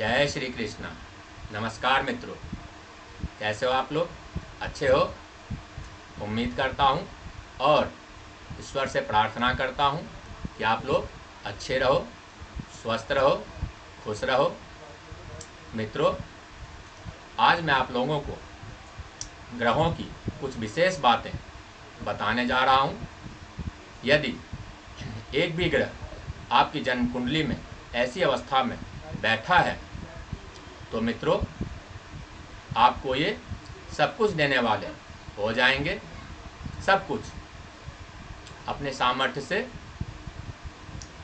जय श्री कृष्णा। नमस्कार मित्रों, कैसे हो आप लोग? अच्छे हो? उम्मीद करता हूँ और ईश्वर से प्रार्थना करता हूँ कि आप लोग अच्छे रहो, स्वस्थ रहो, खुश रहो। मित्रों, आज मैं आप लोगों को ग्रहों की कुछ विशेष बातें बताने जा रहा हूँ। यदि एक भी ग्रह आपकी जन्म कुंडली में ऐसी अवस्था में बैठा है तो मित्रों, आपको ये सब कुछ देने वाले हो जाएंगे। सब कुछ अपने सामर्थ्य से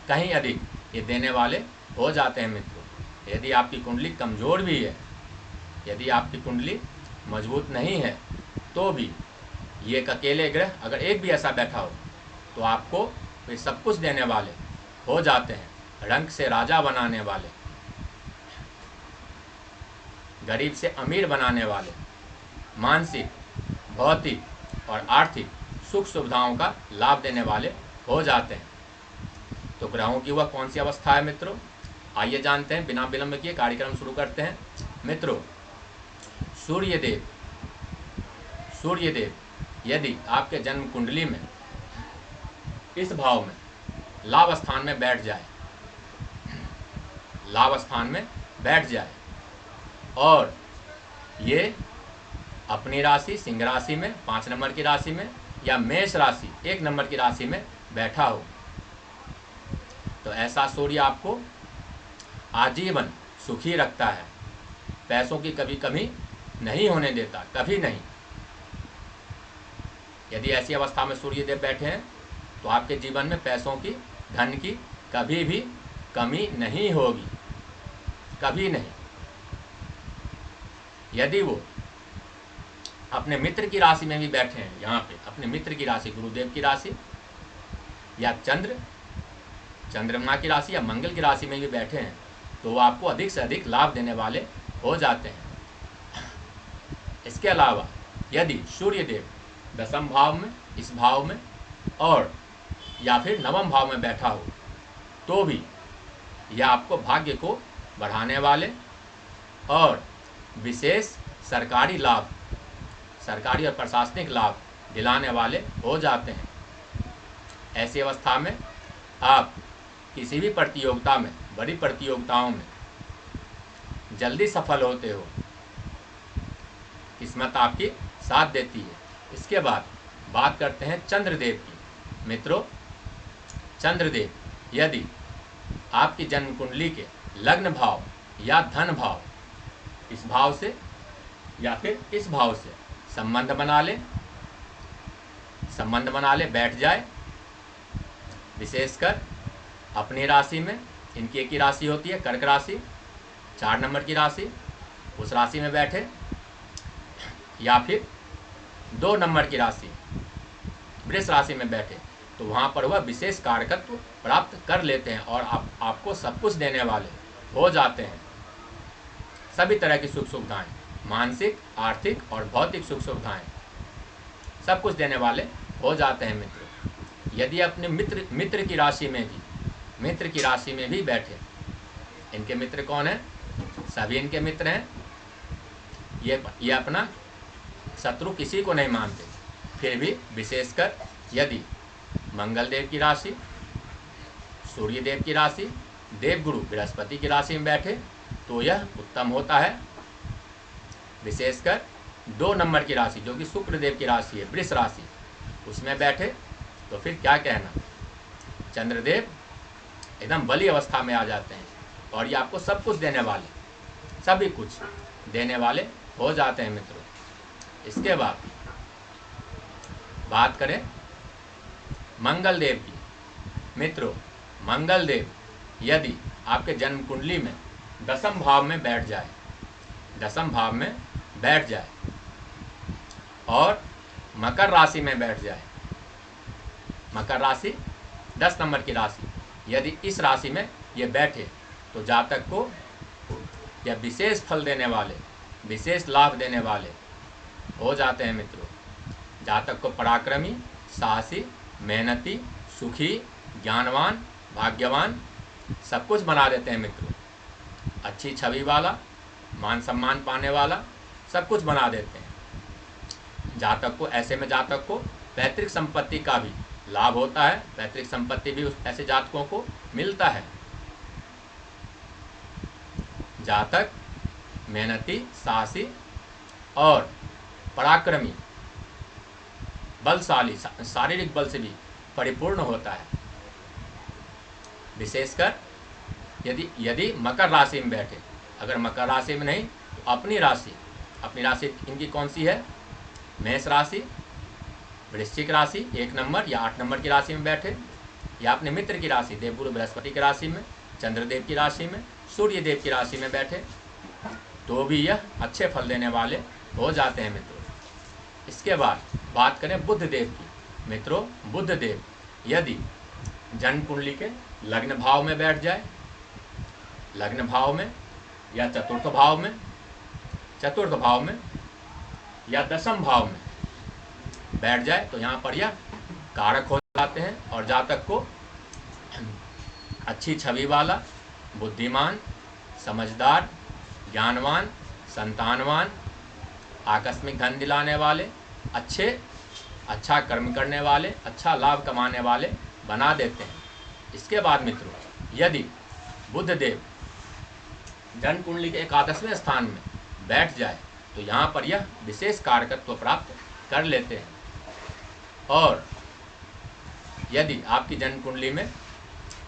कहीं अधिक ये देने वाले हो जाते हैं मित्रों। यदि आपकी कुंडली कमज़ोर भी है, यदि आपकी कुंडली मजबूत नहीं है, तो भी ये अकेले ग्रह अगर एक भी ऐसा बैठा हो तो आपको वे सब कुछ देने वाले हो जाते हैं। रंक से राजा बनाने वाले, गरीब से अमीर बनाने वाले, मानसिक, भौतिक और आर्थिक सुख सुविधाओं का लाभ देने वाले हो जाते हैं। तो ग्रहों की वह कौन सी अवस्था है मित्रों, आइए जानते हैं। बिना विलंब किए कार्यक्रम शुरू करते हैं। मित्रों, सूर्यदेव यदि आपके जन्म कुंडली में इस भाव में लाभ स्थान में बैठ जाए और ये अपनी राशि सिंह राशि में 5 नंबर की राशि में या मेष राशि 1 नंबर की राशि में बैठा हो, तो ऐसा सूर्य आपको आजीवन सुखी रखता है। पैसों की कभी कमी नहीं होने देता, कभी नहीं। यदि ऐसी अवस्था में सूर्यदेव बैठे हैं तो आपके जीवन में पैसों की, धन की कभी भी कमी नहीं होगी, कभी नहीं। यदि वो अपने मित्र की राशि में भी बैठे हैं, यहाँ पे अपने मित्र की राशि गुरुदेव की राशि या चंद्रमा की राशि या मंगल की राशि में भी बैठे हैं, तो वो आपको अधिक से अधिक लाभ देने वाले हो जाते हैं। इसके अलावा यदि सूर्यदेव 10वें भाव में, इस भाव में और या फिर 9वें भाव में बैठा हो, तो भी यह आपको भाग्य को बढ़ाने वाले और विशेष सरकारी लाभ, सरकारी और प्रशासनिक लाभ दिलाने वाले हो जाते हैं। ऐसी अवस्था में आप किसी भी प्रतियोगिता में, बड़ी प्रतियोगिताओं में जल्दी सफल होते हो, किस्मत आपकी साथ देती है। इसके बाद बात करते हैं चंद्रदेव की। मित्रों, चंद्रदेव यदि आपकी जन्म कुंडली के लग्न भाव या धन भाव, इस भाव से या फिर इस भाव से संबंध बना ले बैठ जाए, विशेषकर अपनी राशि में, इनकी एक ही राशि होती है कर्क राशि, 4 नंबर की राशि, उस राशि में बैठे या फिर 2 नंबर की राशि वृष राशि में बैठे, तो वहाँ पर वह विशेष कारकत्व प्राप्त कर लेते हैं और आपको सब कुछ देने वाले हो जाते हैं। सभी तरह की सुख सुविधाएं, मानसिक, आर्थिक और भौतिक सुख सुविधाएं, सब कुछ देने वाले हो जाते हैं मित्रों। यदि अपने मित्र की राशि में भी बैठे, इनके मित्र कौन है? सभी इनके मित्र हैं। ये अपना शत्रु किसी को नहीं मानते, फिर भी विशेषकर यदि मंगल देव की राशि, सूर्यदेव की राशि, देवगुरु बृहस्पति की राशि में बैठे तो यह उत्तम होता है। विशेषकर 2 नंबर की राशि जो कि शुक्रदेव की राशि है, वृष राशि, उसमें बैठे तो फिर क्या कहना, चंद्रदेव एकदम बली अवस्था में आ जाते हैं और ये आपको सब कुछ देने वाले, सभी कुछ देने वाले हो जाते हैं मित्रों। इसके बाद बात करें मंगल देव की। मित्रों, मंगल देव यदि आपके जन्म कुंडली में 10वें भाव में बैठ जाए और मकर राशि में बैठ जाए, मकर राशि 10 नंबर की राशि, यदि इस राशि में ये बैठे तो जातक को यह विशेष फल देने वाले, विशेष लाभ देने वाले हो जाते हैं मित्रों। जातक को पराक्रमी, साहसी, मेहनती, सुखी, ज्ञानवान, भाग्यवान सब कुछ बना देते हैं मित्रों। अच्छी छवि वाला, मान सम्मान पाने वाला, सब कुछ बना देते हैं। जातक को, ऐसे में जातक को पैतृक संपत्ति का भी लाभ होता है, पैतृक संपत्ति भी ऐसे जातकों को मिलता है। जातक मेहनती, साहसी और पराक्रमी, बलशाली, शारीरिक बल से भी परिपूर्ण होता है। विशेषकर यदि मकर राशि में बैठे, अगर मकर राशि में नहीं तो अपनी राशि इनकी कौन सी है? मेष राशि, वृश्चिक राशि 1 नंबर या 8 नंबर की राशि में बैठे, या अपने मित्र की राशि देवगुरु बृहस्पति की राशि में, चंद्रदेव की राशि में, सूर्य देव की राशि में बैठे, तो भी यह अच्छे फल देने वाले हो जाते हैं मित्रों। इसके बाद बात करें बुध देव की। मित्रों, बुध देव यदि जन्म कुंडली के लग्न भाव में बैठ जाए, लग्न भाव में या चतुर्थ भाव में या दशम भाव में बैठ जाए, तो यहाँ पर यह कारक हो जाते हैं और जातक को अच्छी छवि वाला, बुद्धिमान, समझदार, ज्ञानवान, संतानवान, आकस्मिक धन दिलाने वाले, अच्छा कर्म करने वाले, अच्छा लाभ कमाने वाले बना देते हैं। इसके बाद मित्रों, यदि बुध देव जन्म कुंडली के 11वें स्थान में बैठ जाए, तो यहाँ पर यह विशेष कारकत्व प्राप्त कर लेते हैं। और यदि आपकी जन्म कुंडली में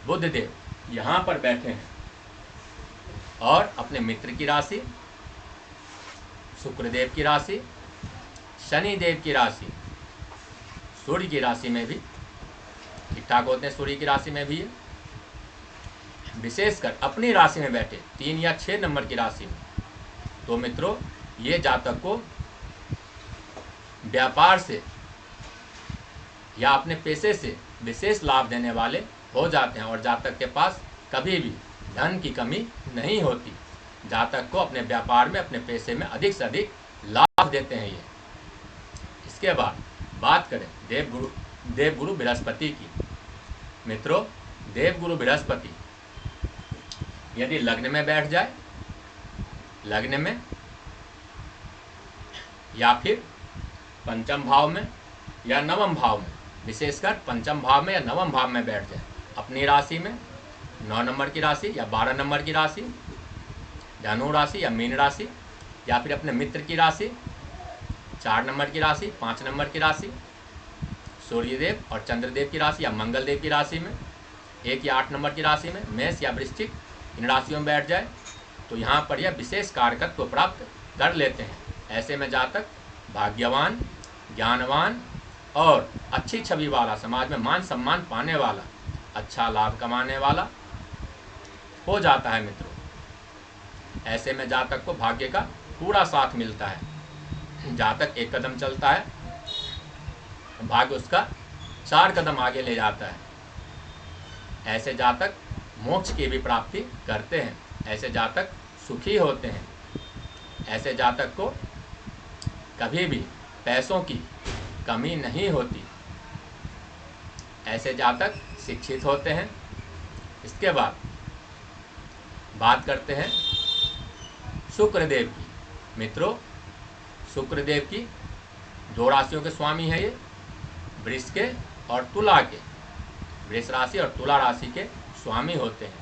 बुध देव यहाँ पर बैठे हैं और अपने मित्र की राशि, शुक्रदेव की राशि, शनि देव की राशि, सूर्य की राशि में भी ठीक ठाक होते हैं, सूर्य की राशि में भी है, विशेषकर अपनी राशि में बैठे 3 या 6 नंबर की राशि में, तो मित्रों ये जातक को व्यापार से या अपने पैसे से विशेष लाभ देने वाले हो जाते हैं और जातक के पास कभी भी धन की कमी नहीं होती। जातक को अपने व्यापार में, अपने पैसे में अधिक से अधिक लाभ देते हैं ये। इसके बाद बात करें देवगुरु बृहस्पति की। मित्रों, देवगुरु बृहस्पति यदि लग्न में बैठ जाए, लग्न में या फिर पंचम भाव में या नवम भाव में, विशेषकर पंचम भाव में या नवम भाव में बैठ जाए, अपनी राशि में 9 नंबर की राशि या 12 नंबर की राशि, धनु राशि या मीन राशि, या फिर अपने मित्र की राशि 4 नंबर की राशि, 5 नंबर की राशि, सूर्यदेव और चंद्रदेव की राशि या मंगल देव की राशि में, 1 या 8 नंबर की राशि में, मेष या वृश्चिक इन राशियों में बैठ जाए, तो यहाँ पर यह विशेष कारकत्व प्राप्त कर लेते हैं। ऐसे में जातक भाग्यवान, ज्ञानवान और अच्छी छवि वाला, समाज में मान सम्मान पाने वाला, अच्छा लाभ कमाने वाला हो जाता है मित्रों। ऐसे में जातक को भाग्य का पूरा साथ मिलता है। जातक 1 कदम चलता है, भाग्य उसका 4 कदम आगे ले जाता है। ऐसे जातक मोक्ष की भी प्राप्ति करते हैं। ऐसे जातक सुखी होते हैं। ऐसे जातक को कभी भी पैसों की कमी नहीं होती। ऐसे जातक शिक्षित होते हैं। इसके बाद बात करते हैं शुक्रदेव की। मित्रों, शुक्रदेव की 2 राशियों के स्वामी है ये, वृष के और तुला के। वृष राशि और तुला राशि के स्वामी होते हैं।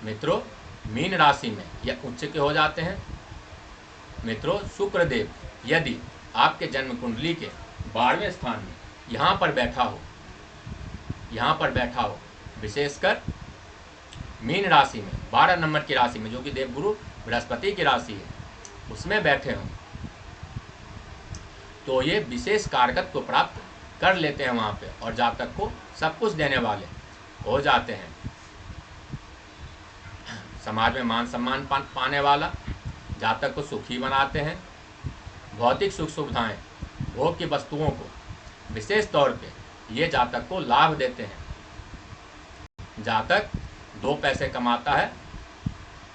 मित्रों, मीन राशि में यह उच्च के हो जाते हैं। मित्रों, शुक्रदेव यदि आपके जन्म कुंडली के 12वें स्थान में यहाँ पर बैठा हो, विशेषकर मीन राशि में 12 नंबर की राशि में, जो कि देवगुरु बृहस्पति की राशि है, उसमें बैठे हों, तो ये विशेष कारकत्व को प्राप्त कर लेते हैं वहाँ पे और जातक को सब कुछ देने वाले हो जाते हैं। समाज में मान सम्मान पाने वाला, जातक को सुखी बनाते हैं। भौतिक सुख सुविधाएं, भोग की वस्तुओं को विशेष तौर पे ये जातक को लाभ देते हैं। जातक 2 पैसे कमाता है,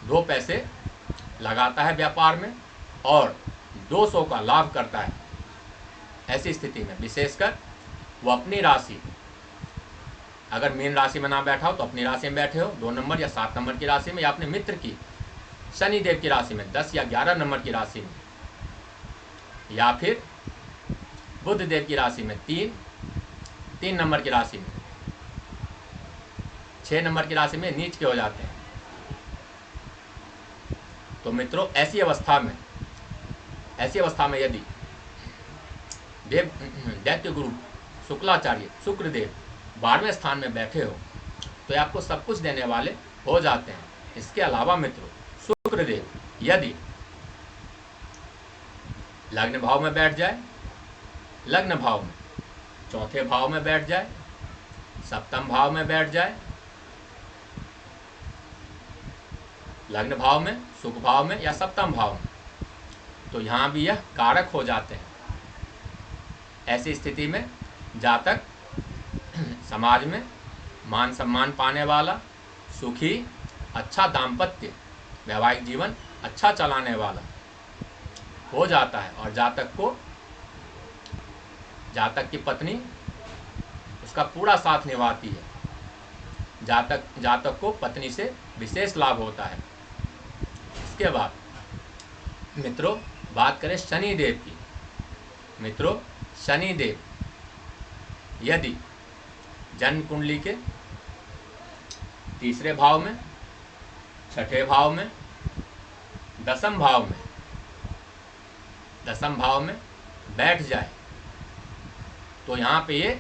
2 पैसे लगाता है व्यापार में और 200 का लाभ करता है। ऐसी स्थिति में विशेषकर वो अपनी राशि, अगर मीन राशि में ना बैठा हो तो अपनी राशि में बैठे हो 2 नंबर या 7 नंबर की राशि में, या अपने मित्र की शनि देव की राशि में 10 या 11 नंबर की राशि में, या फिर बुध देव की राशि में 3 नंबर की राशि में, 6 नंबर की राशि में नीच के हो जाते हैं। तो मित्रों ऐसी अवस्था में यदि दैत्य गुरु शुक्लाचार्य शुक्रदेव 12वें स्थान में बैठे हो तो ये आपको सब कुछ देने वाले हो जाते हैं। इसके अलावा मित्रों शुक्रदेव यदि लग्न भाव में बैठ जाए, लग्न भाव में, चौथे भाव में बैठ जाए, सप्तम भाव में बैठ जाए, लग्न भाव में, सुख भाव में या सप्तम भाव में, तो यहाँ भी यह कारक हो जाते हैं। ऐसी स्थिति में जातक समाज में मान सम्मान पाने वाला, सुखी, अच्छा दाम्पत्य वैवाहिक जीवन अच्छा चलाने वाला हो जाता है, और जातक की पत्नी उसका पूरा साथ निभाती है। जातक को पत्नी से विशेष लाभ होता है। इसके बाद मित्रों बात करें शनि देव की। मित्रों शनि देव यदि जन्म कुंडली के तीसरे भाव में, छठे भाव में, दसम भाव में बैठ जाए तो यहाँ पे ये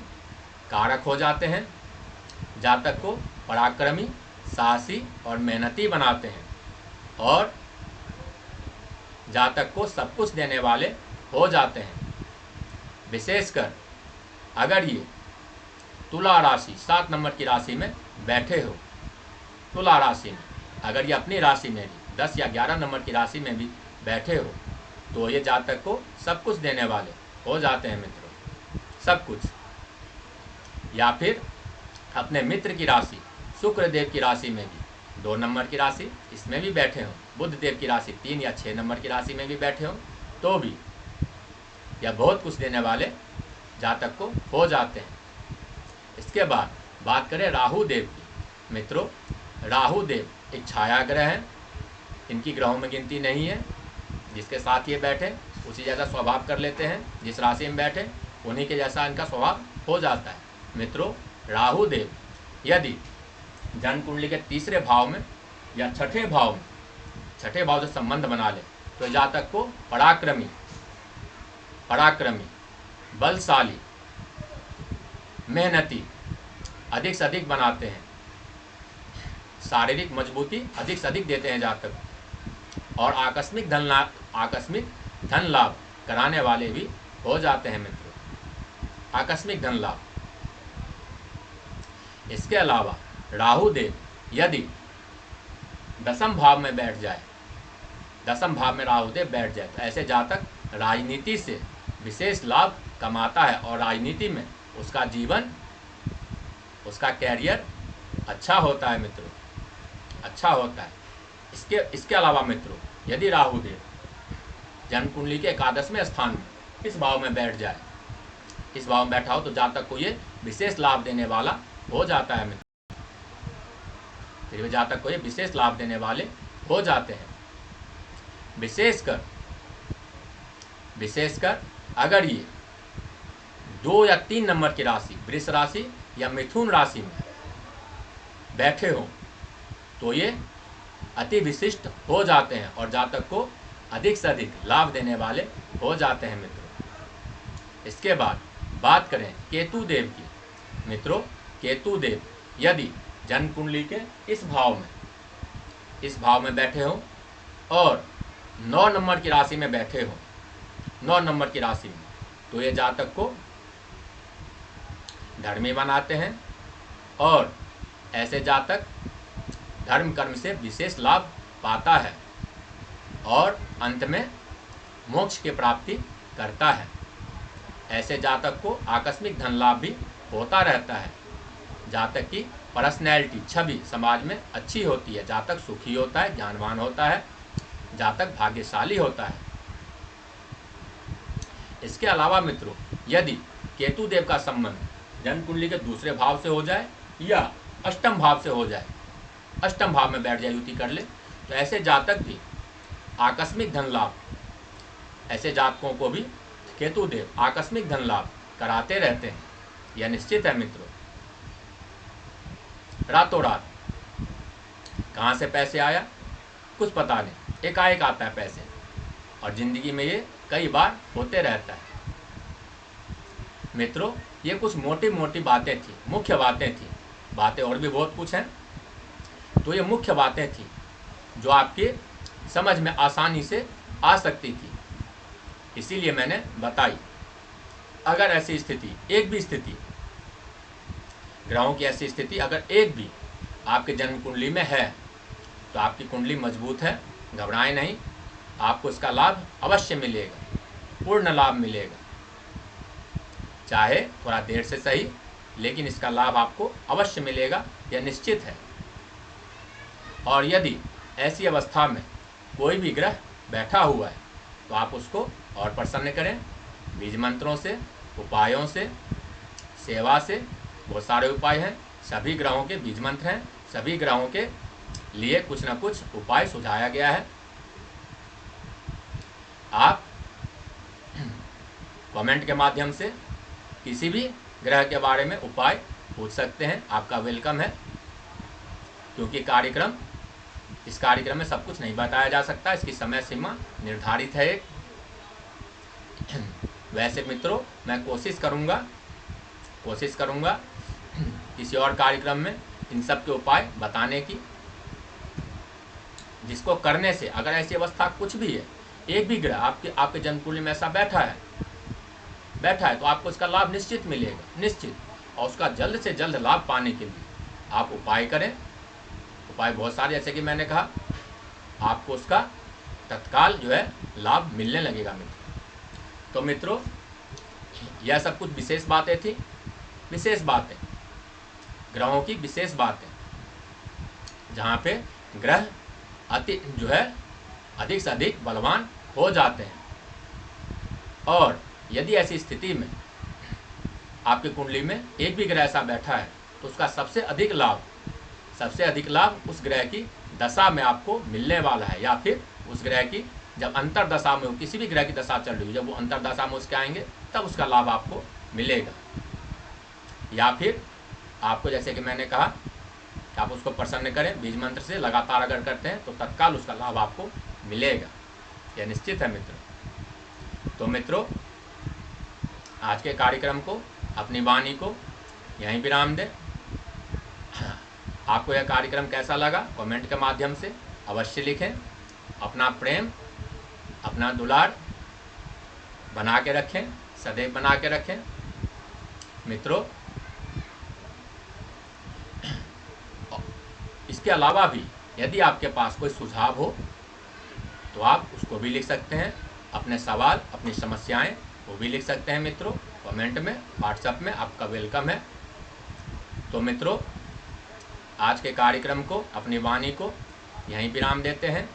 कारक हो जाते हैं, जातक को पराक्रमी, साहसी और मेहनती बनाते हैं, और जातक को सब कुछ देने वाले हो जाते हैं। विशेषकर अगर ये तुला राशि 7 नंबर की राशि में बैठे हो, तुला राशि में अगर ये अपनी राशि में भी 10 या 11 नंबर की राशि में भी बैठे हो तो ये जातक को सब कुछ देने वाले हो जाते हैं मित्रों, सब कुछ। या फिर अपने मित्र की राशि शुक्र देव की राशि में भी 2 नंबर की राशि इसमें भी बैठे हों, बुध देव की राशि 3 या 6 नंबर की राशि में भी बैठे हों तो भी यह बहुत कुछ देने वाले जातक को हो जाते हैं। इसके बाद बात करें राहु देव की। मित्रों राहु देव एक छाया ग्रह है, इनकी ग्रहों में गिनती नहीं है। जिसके साथ ये बैठे उसी जैसा स्वभाव कर लेते हैं, जिस राशि में बैठे उन्हीं के जैसा इनका स्वभाव हो जाता है। मित्रों राहु देव यदि जन्म कुंडली के तीसरे भाव में या छठे भाव से संबंध बना ले तो जातक को पराक्रमी, बलशाली, मेहनती अधिक से अधिक बनाते हैं, शारीरिक मजबूती अधिक से अधिक देते हैं जातक, और आकस्मिक धन लाभ कराने वाले भी हो जाते हैं मित्रों, आकस्मिक धन लाभ। इसके अलावा राहु देव यदि दसम भाव में बैठ जाए, दसम भाव में राहु देव बैठ जाए तो ऐसे जातक राजनीति से विशेष लाभ कमाता है, और राजनीति में उसका जीवन, उसका कैरियर अच्छा होता है मित्रों, अच्छा होता है। इसके अलावा मित्रों यदि राहु देव जन्म कुंडली के 11वें स्थान में इस भाव में बैठ जाए, इस भाव में बैठा हो तो जातक को ये विशेष लाभ देने वाला हो जाता है मित्रों, फिर जातक को ये विशेष लाभ देने वाले हो जाते हैं। विशेषकर अगर ये 2 या 3 नंबर की राशि वृष राशि या मिथुन राशि में बैठे हो तो ये अति विशिष्ट हो जाते हैं और जातक को अधिक से अधिक लाभ देने वाले हो जाते हैं मित्रों। इसके बाद बात करें केतु देव की। मित्रों केतु देव यदि जन्म कुंडली के इस भाव में बैठे हो और 9 नंबर की राशि में बैठे हो, 9 नंबर की राशि में, तो ये जातक को धर्मी बनाते हैं, और ऐसे जातक धर्म कर्म से विशेष लाभ पाता है और अंत में मोक्ष की प्राप्ति करता है। ऐसे जातक को आकस्मिक धन लाभ भी होता रहता है। जातक की पर्सनैलिटी, छवि समाज में अच्छी होती है, जातक सुखी होता है, ज्ञानवान होता है, जातक भाग्यशाली होता है। इसके अलावा मित्रों यदि केतु देव का संबंध जन्म कुंडली के दूसरे भाव से हो जाए या अष्टम भाव से हो जाए, अष्टम भाव में बैठ जाए, युति कर ले, तो ऐसे जातक भी आकस्मिक धन लाभ, ऐसे जातकों को भी केतु देव आकस्मिक धन लाभ कराते रहते हैं। यह निश्चित है मित्रों। रातों रात कहाँ से पैसे आया कुछ पता नहीं, एकाएक आता है पैसे, और जिंदगी में ये कई बार होते रहता है। मित्रों, ये कुछ मोटी मोटी बातें थी, मुख्य बातें थी। बातें और भी बहुत कुछ हैं, तो ये मुख्य बातें थी जो आपके समझ में आसानी से आ सकती थी, इसीलिए मैंने बताई। अगर ऐसी स्थिति, एक भी स्थिति, ग्रहों की ऐसी स्थिति अगर एक भी आपके जन्म कुंडली में है तो आपकी कुंडली मजबूत है, घबराएं नहीं, आपको इसका लाभ अवश्य मिलेगा, पूर्ण लाभ मिलेगा, चाहे थोड़ा देर से सही, लेकिन इसका लाभ आपको अवश्य मिलेगा, यह निश्चित है। और यदि ऐसी अवस्था में कोई भी ग्रह बैठा हुआ है तो आप उसको और प्रसन्न करें, बीज मंत्रों से, उपायों से, सेवा से। बहुत सारे उपाय हैं, सभी ग्रहों के बीज मंत्र हैं, सभी ग्रहों के लिए कुछ न कुछ उपाय सुझाया गया है। आप कमेंट के माध्यम से किसी भी ग्रह के बारे में उपाय पूछ सकते हैं, आपका वेलकम है, क्योंकि इस कार्यक्रम में सब कुछ नहीं बताया जा सकता, इसकी समय सीमा निर्धारित है एक। वैसे मित्रों, मैं कोशिश करूँगा किसी और कार्यक्रम में इन सब के उपाय बताने की, जिसको करने से अगर ऐसी अवस्था कुछ भी है, एक भी ग्रह आपके जन्म कुंडली में ऐसा बैठा है तो आपको इसका लाभ निश्चित मिलेगा, निश्चित। और उसका जल्द से जल्द लाभ पाने के लिए आप उपाय करें। उपाय बहुत सारे, जैसे कि मैंने कहा, आपको उसका तत्काल जो है लाभ मिलने लगेगा मित्रों। तो मित्रों, यह सब कुछ विशेष बातें थी, विशेष बातें, ग्रहों की विशेष बातें, जहाँ पे ग्रह अधिक से अधिक बलवान हो जाते हैं। और यदि ऐसी स्थिति में आपकी कुंडली में एक भी ग्रह ऐसा बैठा है तो उसका सबसे अधिक लाभ उस ग्रह की दशा में आपको मिलने वाला है, या फिर उस ग्रह की जब अंतर दशा में, किसी भी ग्रह की दशा चल रही है, जब वो अंतर दशा में उसके आएंगे तब उसका लाभ आपको मिलेगा। या फिर आपको, जैसे कि मैंने कहा, कि आप उसको प्रसन्न करें बीज मंत्र से, लगातार अगर करते हैं तो तत्काल उसका लाभ आपको मिलेगा, यह निश्चित है मित्रों। तो मित्रों, आज के कार्यक्रम को, अपनी वाणी को यहीं विराम दें। आपको यह कार्यक्रम कैसा लगा कमेंट के माध्यम से अवश्य लिखें। अपना प्रेम, अपना दुलार बना के रखें, सदैव बना के रखें मित्रों। इसके अलावा भी यदि आपके पास कोई सुझाव हो तो आप उसको भी लिख सकते हैं, अपने सवाल, अपनी समस्याएं वो भी लिख सकते हैं मित्रों कमेंट में, व्हाट्सएप में, आपका वेलकम है। तो मित्रों, आज के कार्यक्रम को, अपनी वाणी को यहीं विराम देते हैं।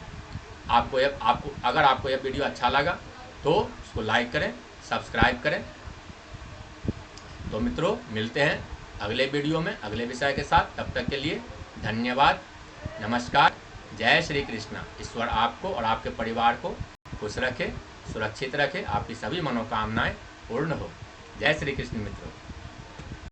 अगर आपको यह वीडियो अच्छा लगा तो उसको लाइक करें, सब्सक्राइब करें। तो मित्रों, मिलते हैं अगले वीडियो में अगले विषय के साथ। तब तक के लिए धन्यवाद, नमस्कार, जय श्री कृष्णा। ईश्वर आपको और आपके परिवार को खुश रखे, सुरक्षित रखे, आपकी सभी मनोकामनाएं पूर्ण हो। जय श्री कृष्ण मित्रों।